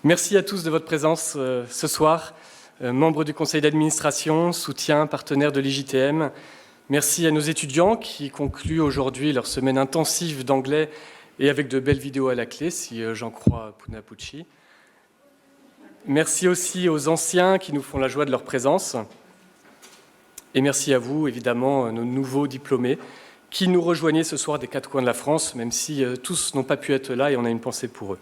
Merci à tous de votre présence ce soir, membres du conseil d'administration, soutien, partenaires de l'IJTM. Merci à nos étudiants qui concluent aujourd'hui leur semaine intensive d'anglais et avec de belles vidéos à la clé, si j'en crois Puna Pucci. Merci aussi aux anciens qui nous font la joie de leur présence. Et merci à vous, évidemment, nos nouveaux diplômés qui nous rejoignez ce soir des quatre coins de la France, même si tous n'ont pas pu être là et on a une pensée pour eux.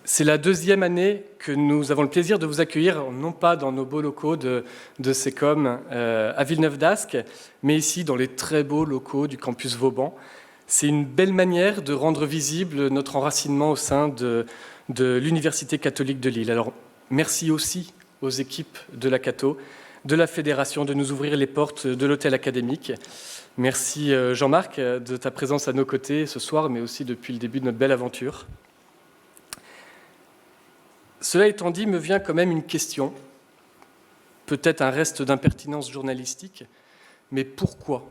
C'est la deuxième année que nous avons le plaisir de vous accueillir, non pas dans nos beaux locaux de SECOM à Villeneuve-d'Ascq, mais ici dans les très beaux locaux du campus Vauban. C'est une belle manière de rendre visible notre enracinement au sein de l'Université catholique de Lille. Alors, merci aussi aux équipes de la Cato, de la Fédération, de nous ouvrir les portes de l'hôtel académique. Merci Jean-Marc de ta présence à nos côtés ce soir, mais aussi depuis le début de notre belle aventure. Cela étant dit, me vient quand même une question, peut-être un reste d'impertinence journalistique, mais pourquoi ?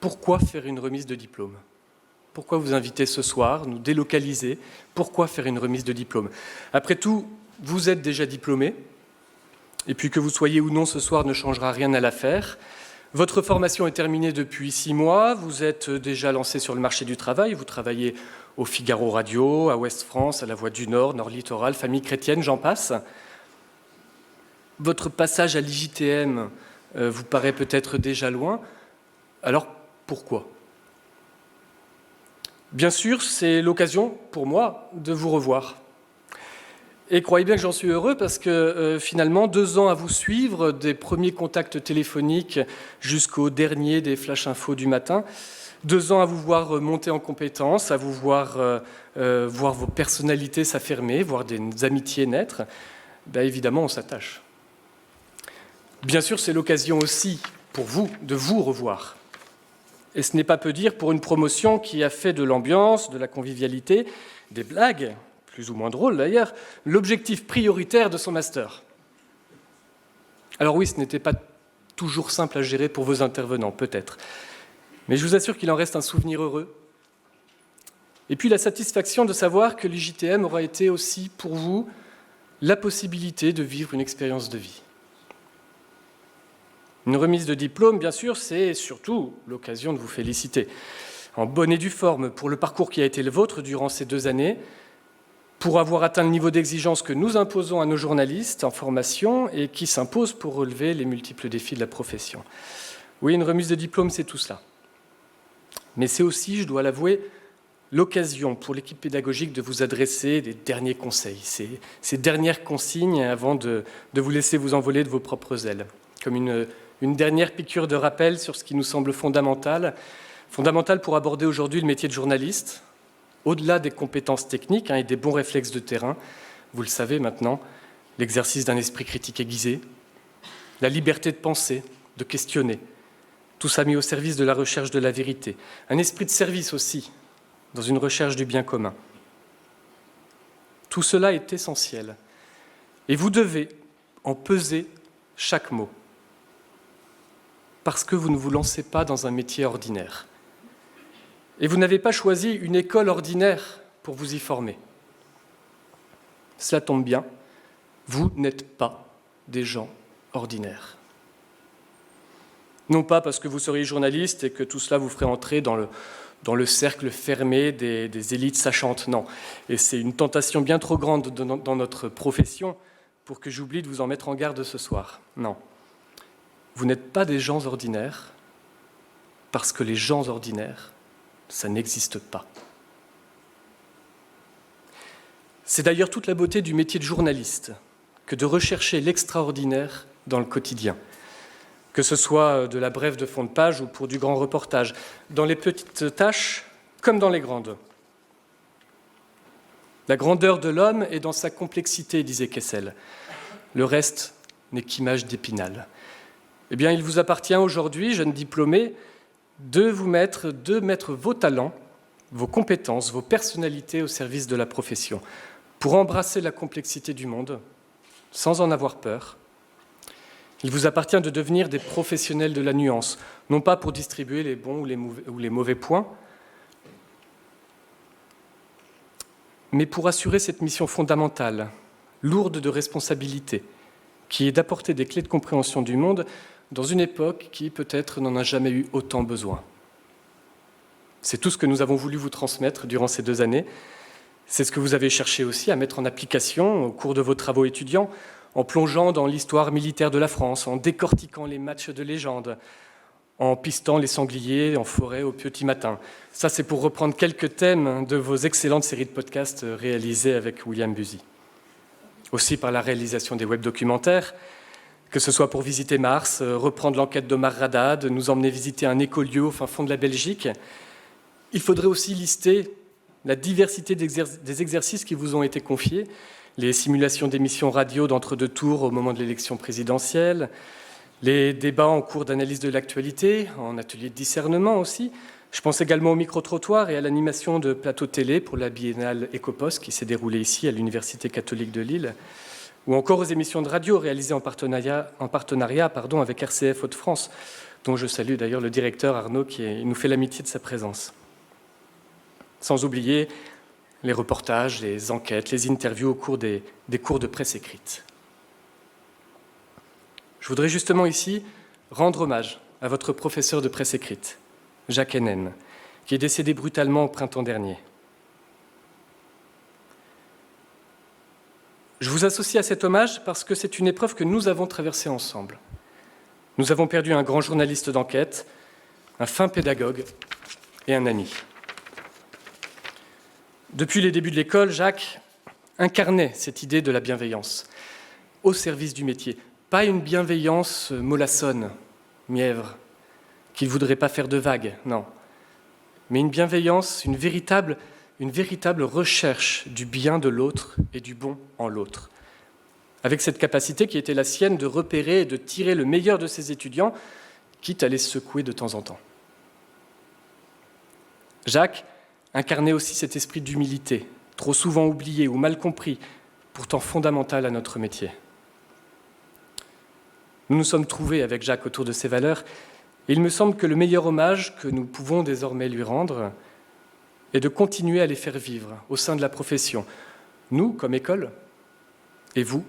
Pourquoi faire une remise de diplôme ? Pourquoi vous inviter ce soir, nous délocaliser ? Pourquoi faire une remise de diplôme ? Après tout, vous êtes déjà diplômé, et puis que vous soyez ou non ce soir ne changera rien à l'affaire. Votre formation est terminée depuis 6 mois, vous êtes déjà lancé sur le marché du travail, vous travaillez au Figaro Radio, à Ouest France, à La Voix du Nord, Nord Littoral, Famille Chrétienne, j'en passe. Votre passage à l'IJTM vous paraît peut-être déjà loin. Alors, pourquoi ? Bien sûr, c'est l'occasion pour moi de vous revoir. Et croyez bien que j'en suis heureux parce que finalement, 2 ans à vous suivre, des premiers contacts téléphoniques jusqu'au dernier des flash infos du matin, 2 ans à vous voir monter en compétences, à vous voir vos personnalités s'affirmer, voir des amitiés naître, évidemment on s'attache. Bien sûr, c'est l'occasion aussi pour vous de vous revoir. Et ce n'est pas peu dire pour une promotion qui a fait de l'ambiance, de la convivialité, des blagues, plus ou moins drôles d'ailleurs, l'objectif prioritaire de son master. Alors oui, ce n'était pas toujours simple à gérer pour vos intervenants, peut-être. Mais je vous assure qu'il en reste un souvenir heureux. Et puis la satisfaction de savoir que l'IJTM aura été aussi pour vous la possibilité de vivre une expérience de vie. Une remise de diplôme, bien sûr, c'est surtout l'occasion de vous féliciter, en bonne et due forme, pour le parcours qui a été le vôtre durant ces 2 années, pour avoir atteint le niveau d'exigence que nous imposons à nos journalistes en formation et qui s'impose pour relever les multiples défis de la profession. Oui, une remise de diplôme, c'est tout cela. Mais c'est aussi, je dois l'avouer, l'occasion pour l'équipe pédagogique de vous adresser des derniers conseils, ces dernières consignes avant de vous laisser vous envoler de vos propres ailes, comme une dernière piqûre de rappel sur ce qui nous semble fondamental pour aborder aujourd'hui le métier de journaliste, au-delà des compétences techniques et des bons réflexes de terrain. Vous le savez maintenant, l'exercice d'un esprit critique aiguisé, la liberté de penser, de questionner, tout ça mis au service de la recherche de la vérité. Un esprit de service aussi, dans une recherche du bien commun. Tout cela est essentiel. Et vous devez en peser chaque mot. Parce que vous ne vous lancez pas dans un métier ordinaire. Et vous n'avez pas choisi une école ordinaire pour vous y former. Cela tombe bien, vous n'êtes pas des gens ordinaires. Non pas parce que vous seriez journaliste et que tout cela vous ferait entrer dans le cercle fermé des élites sachantes, non. Et c'est une tentation bien trop grande dans notre profession pour que j'oublie de vous en mettre en garde ce soir. Non. Vous n'êtes pas des gens ordinaires parce que les gens ordinaires, ça n'existe pas. C'est d'ailleurs toute la beauté du métier de journaliste que de rechercher l'extraordinaire dans le quotidien. Que ce soit de la brève de fond de page ou pour du grand reportage, dans les petites tâches comme dans les grandes. La grandeur de l'homme est dans sa complexité, disait Kessel. Le reste n'est qu'image d'Épinal. Eh bien, il vous appartient aujourd'hui, jeunes diplômés, de mettre vos talents, vos compétences, vos personnalités au service de la profession, pour embrasser la complexité du monde, sans en avoir peur. Il vous appartient de devenir des professionnels de la nuance, non pas pour distribuer les bons ou les mauvais points, mais pour assurer cette mission fondamentale, lourde de responsabilité, qui est d'apporter des clés de compréhension du monde dans une époque qui, peut-être, n'en a jamais eu autant besoin. C'est tout ce que nous avons voulu vous transmettre durant ces 2 années. C'est ce que vous avez cherché aussi à mettre en application au cours de vos travaux étudiants, en plongeant dans l'histoire militaire de la France, en décortiquant les matchs de légende, en pistant les sangliers en forêt au petit matin. Ça, c'est pour reprendre quelques thèmes de vos excellentes séries de podcasts réalisées avec William Buzy. Aussi par la réalisation des web-documentaires, que ce soit pour visiter Mars, reprendre l'enquête d'Omar Haddad, nous emmener visiter un écolieu au fin fond de la Belgique. Il faudrait aussi lister la diversité des exercices qui vous ont été confiés, les simulations d'émissions radio d'entre-deux tours au moment de l'élection présidentielle, les débats en cours d'analyse de l'actualité, en atelier de discernement aussi. Je pense également au micro-trottoir et à l'animation de plateaux télé pour la biennale Ecopost qui s'est déroulée ici à l'Université catholique de Lille, ou encore aux émissions de radio réalisées en partenariat avec RCF Hauts-de-France, dont je salue d'ailleurs le directeur Arnaud qui nous fait l'amitié de sa présence. Sans oublier les reportages, les enquêtes, les interviews au cours des cours de presse écrite. Je voudrais justement ici rendre hommage à votre professeur de presse écrite, Jacques Hennen, qui est décédé brutalement au printemps dernier. Je vous associe à cet hommage parce que c'est une épreuve que nous avons traversée ensemble. Nous avons perdu un grand journaliste d'enquête, un fin pédagogue et un ami. Depuis les débuts de l'école, Jacques incarnait cette idée de la bienveillance au service du métier. Pas une bienveillance mollassonne, mièvre, qu'il ne voudrait pas faire de vagues, non. Mais une bienveillance, une véritable recherche du bien de l'autre et du bon en l'autre. Avec cette capacité qui était la sienne de repérer et de tirer le meilleur de ses étudiants, quitte à les secouer de temps en temps. Jacques incarnait aussi cet esprit d'humilité, trop souvent oublié ou mal compris, pourtant fondamental à notre métier. Nous nous sommes trouvés avec Jacques autour de ces valeurs, et il me semble que le meilleur hommage que nous pouvons désormais lui rendre est de continuer à les faire vivre au sein de la profession, nous comme école, et vous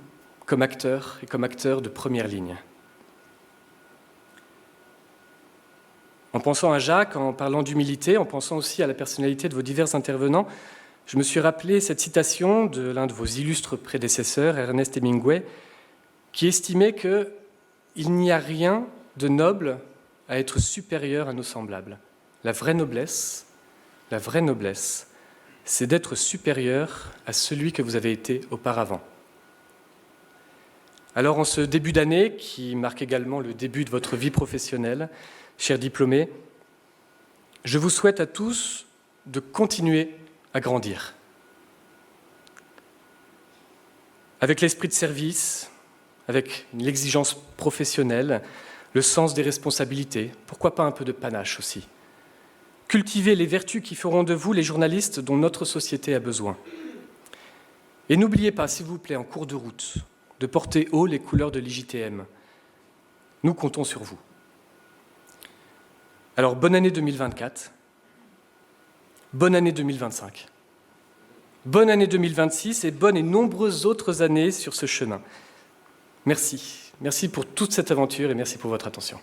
comme acteurs et comme acteurs de première ligne. En pensant à Jacques, en parlant d'humilité, en pensant aussi à la personnalité de vos divers intervenants, je me suis rappelé cette citation de l'un de vos illustres prédécesseurs, Ernest Hemingway, qui estimait qu'il n'y a rien de noble à être supérieur à nos semblables. La vraie noblesse, c'est d'être supérieur à celui que vous avez été auparavant. Alors, en ce début d'année, qui marque également le début de votre vie professionnelle, chers diplômés, je vous souhaite à tous de continuer à grandir. Avec l'esprit de service, avec l'exigence professionnelle, le sens des responsabilités, pourquoi pas un peu de panache aussi. Cultivez les vertus qui feront de vous les journalistes dont notre société a besoin. Et n'oubliez pas, s'il vous plaît, en cours de route, de porter haut les couleurs de l'IJTM. Nous comptons sur vous. Alors, bonne année 2024, bonne année 2025, bonne année 2026 et bonnes et nombreuses autres années sur ce chemin. Merci pour toute cette aventure et merci pour votre attention.